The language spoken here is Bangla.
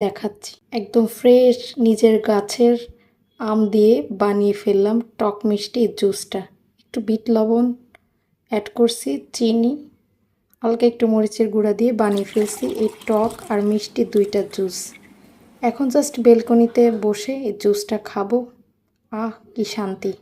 দেখাচ্ছি। একদম ফ্রেশ নিজের গাছের আম দিয়ে বানিয়ে ফেললাম টক মিষ্টি জুসটা। একটু বিট লবণ অ্যাড করছি, চিনি, হালকা একটু মরিচের গুঁড়া দিয়ে বানিয়ে ফেলছি এই টক আর মিষ্টি দুইটা জুস। এখন জাস্ট বেলকনিতে বসে এই জুসটা খাবো। আহ, কি শান্তি!